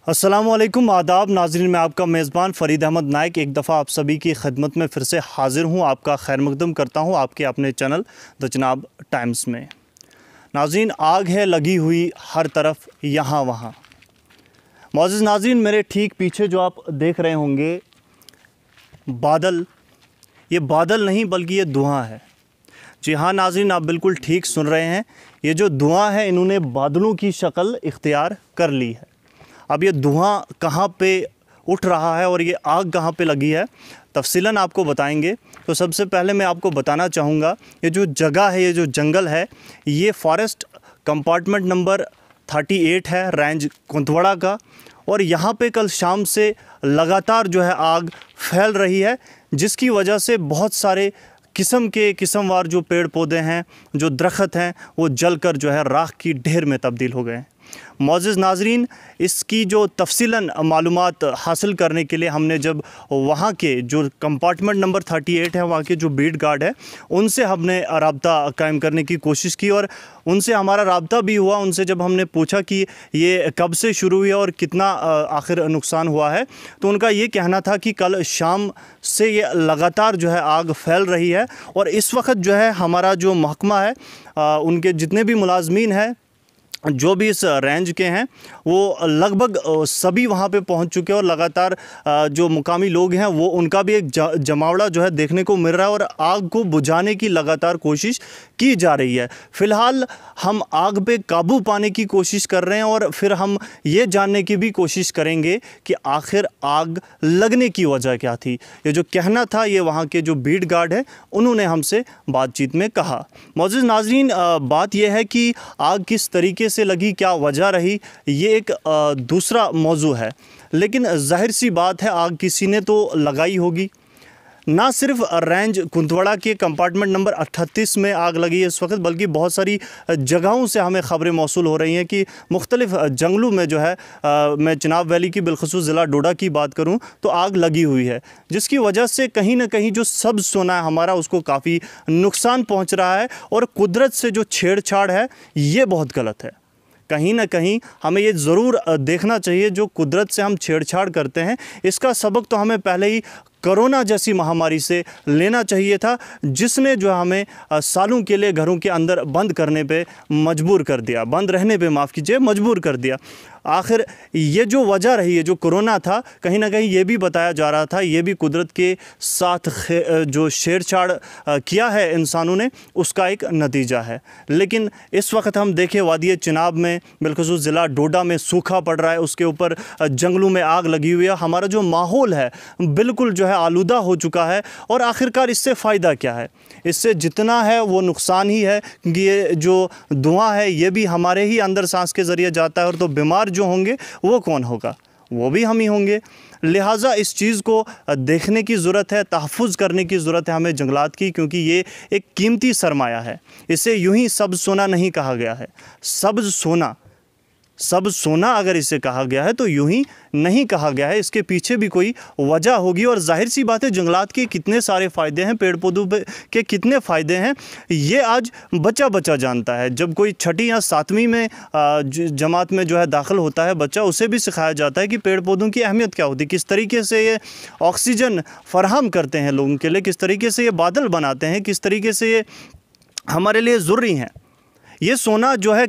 अस्सलामुअलैकुम आदाब नाज़रीन, मैं आपका मेज़बान फ़रीद अहमद नाइक एक दफ़ा आप सभी की खिदमत में फ़िर से हाज़िर हूँ। आपका खैर मक़दम करता हूँ आपके अपने चैनल द जनाब टाइम्स में। नाज़रीन, आग है लगी हुई हर तरफ यहाँ वहाँ। मौज़ूज़ नाज़रीन, मेरे ठीक पीछे जो आप देख रहे होंगे बादल, ये बादल नहीं बल्कि ये धुआँ है। जी हाँ नाज़रीन, आप बिल्कुल ठीक सुन रहे हैं। ये जो धुआँ है इन्होंने बादलों की शक्ल इख्तियार कर ली है। अब ये धुआं कहाँ पे उठ रहा है और ये आग कहाँ पे लगी है, तफ़सीलन आपको बताएंगे। तो सबसे पहले मैं आपको बताना चाहूँगा, ये जो जगह है, ये जो जंगल है, ये फॉरेस्ट कंपार्टमेंट नंबर 38 है, रेंज कुंथवड़ा का। और यहाँ पे कल शाम से लगातार जो है आग फैल रही है, जिसकी वजह से बहुत सारे किस्मवार जो पेड़ पौधे हैं, जो दरख्त हैं, वो जलकर जो है राख की ढेर में तब्दील हो गए हैं। मौजूद नाजरीन, इसकी जो तफसीलन मालूमात हासिल करने के लिए हमने जब वहाँ के जो कंपार्टमेंट नंबर 38 है, वहाँ के जो बीट गार्ड है, उनसे हमने रब्ता कायम करने की कोशिश की और उनसे हमारा रब्ता भी हुआ। उनसे जब हमने पूछा कि ये कब से शुरू हुई और कितना आखिर नुकसान हुआ है, तो उनका ये कहना था कि कल शाम से ये लगातार जो है आग फैल रही है और इस वक्त जो है हमारा जो महकमा है, उनके जितने भी मुलाजमीन हैं जो भी इस रेंज के हैं, वो लगभग सभी वहाँ पे पहुँच चुके हैं और लगातार जो मुकामी लोग हैं वो उनका भी एक जमावड़ा जो है देखने को मिल रहा है और आग को बुझाने की लगातार कोशिश की जा रही है। फ़िलहाल हम आग पे काबू पाने की कोशिश कर रहे हैं और फिर हम ये जानने की भी कोशिश करेंगे कि आखिर आग लगने की वजह क्या थी। ये जो कहना था, ये वहाँ के जो बीट गार्ड है उन्होंने हमसे बातचीत में कहा। मौजूद नाजरीन, बात यह है कि आग किस तरीके से लगी, क्या वजह रही, ये एक दूसरा मौजू है। लेकिन जाहिर सी बात है आग किसी ने तो लगाई होगी। ना सिर्फ रेंज कुंथवड़ा के कंपार्टमेंट नंबर 38 में आग लगी है इस वक्त, बल्कि बहुत सारी जगहों से हमें ख़बरें मौसूल हो रही हैं कि मुख्तलिफ़ जंगलों में जो है मैं चिनाब वैली की बिलखसूस ज़िला डोडा की बात करूं तो आग लगी हुई है, जिसकी वजह से कहीं ना कहीं जो सब्ज़ सोना है हमारा, उसको काफ़ी नुकसान पहुँच रहा है। और कुदरत से जो छेड़छाड़ है ये बहुत गलत है। कहीं ना कहीं हमें ये ज़रूर देखना चाहिए, जो कुदरत से हम छेड़छाड़ करते हैं इसका सबक तो हमें पहले ही कोरोना जैसी महामारी से लेना चाहिए था, जिसने जो हमें सालों के लिए घरों के अंदर बंद करने पे मजबूर कर दिया, बंद रहने पे माफ़ कीजिए मजबूर कर दिया। आखिर ये जो वजह रही है, जो कोरोना था, कहीं ना कहीं ये भी बताया जा रहा था, ये भी कुदरत के साथ जो छेड़छाड़ किया है इंसानों ने, उसका एक नतीजा है। लेकिन इस वक्त हम देखें वादी चिनाब में, बिलखसूस ज़िला डोडा में सूखा पड़ रहा है, उसके ऊपर जंगलों में आग लगी हुई है। हमारा जो माहौल है बिल्कुल जो है आलूदा हो चुका है और आखिरकार इससे फ़ायदा क्या है? इससे जितना है वो नुकसान ही है, क्योंकि ये जो धुआं है ये भी हमारे ही अंदर सांस के ज़रिए जाता है और तो बीमार जो होंगे वो कौन होगा? वो भी हम ही होंगे। लिहाजा इस चीज़ को देखने की ज़रूरत है, तहफ़्फ़ुज़ करने की ज़रूरत है हमें जंगलात की, क्योंकि ये एक कीमती सरमाया है। इसे यूं ही सब्ज़ सोना नहीं कहा गया है। सब्ज़ सोना अगर इसे कहा गया है तो यूं ही नहीं कहा गया है, इसके पीछे भी कोई वजह होगी। और जाहिर सी बात है जंगलात के कितने सारे फ़ायदे हैं, पेड़ पौधों के कितने फ़ायदे हैं, ये आज बच्चा जानता है। जब कोई छठी या सातवीं में जमात में जो है दाखिल होता है बच्चा, उसे भी सिखाया जाता है कि पेड़ पौधों की अहमियत क्या होती है, किस तरीके से ये ऑक्सीजन फ़राहम करते हैं लोगों के लिए, किस तरीके से ये बादल बनाते हैं, किस तरीके से ये हमारे लिए ज़रूरी हैं। ये सोना जो है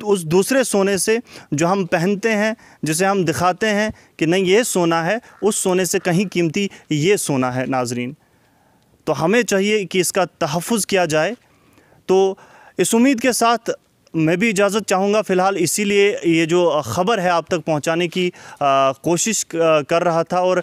उस दूसरे सोने से जो हम पहनते हैं, जिसे हम दिखाते हैं कि नहीं ये सोना है, उस सोने से कहीं कीमती ये सोना है नाजरीन। तो हमें चाहिए कि इसका तहफ़्फ़ुज़ किया जाए। तो इस उम्मीद के साथ मैं भी इजाज़त चाहूँगा फ़िलहाल, इसीलिए ये जो ख़बर है आप तक पहुँचाने की कोशिश कर रहा था और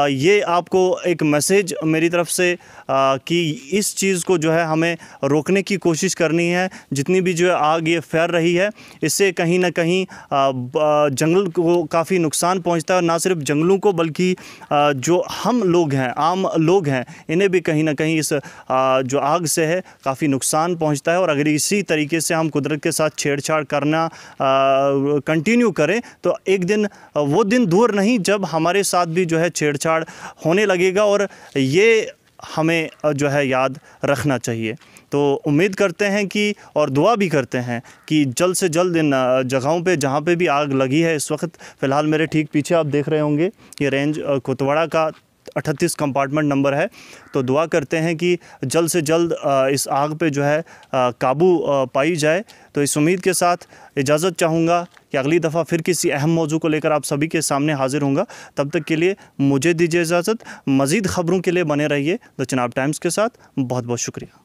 ये आपको एक मैसेज मेरी तरफ़ से कि इस चीज़ को जो है हमें रोकने की कोशिश करनी है। जितनी भी जो है आग ये फैल रही है, इससे कहीं ना कहीं जंगल को काफ़ी नुकसान पहुँचता है और ना सिर्फ जंगलों को बल्कि जो हम लोग हैं, आम लोग हैं, इन्हें भी कहीं ना कहीं इस जो आग से है काफ़ी नुकसान पहुँचता है। और अगर इसी तरीके से हम कुदरत के साथ छेड़छाड़ करना कंटिन्यू करें तो एक दिन वो दिन दूर नहीं जब हमारे साथ भी जो है छेड़छाड़ होने लगेगा, और ये हमें जो है याद रखना चाहिए। तो उम्मीद करते हैं कि और दुआ भी करते हैं कि जल्द से जल्द इन जगहों पे जहाँ पे भी आग लगी है, इस वक्त फ़िलहाल मेरे ठीक पीछे आप देख रहे होंगे ये रेंज कुतवाड़ा का 38 कंपार्टमेंट नंबर है। तो दुआ करते हैं कि जल्द से जल्द इस आग पे जो है काबू पाई जाए। तो इस उम्मीद के साथ इजाज़त चाहूँगा कि अगली दफ़ा फिर किसी अहम मौजू को लेकर आप सभी के सामने हाजिर होऊंगा। तब तक के लिए मुझे दीजिए इजाज़त। मज़ीद ख़बरों के लिए बने रहिए द चिनाब टाइम्स के साथ। बहुत बहुत शुक्रिया।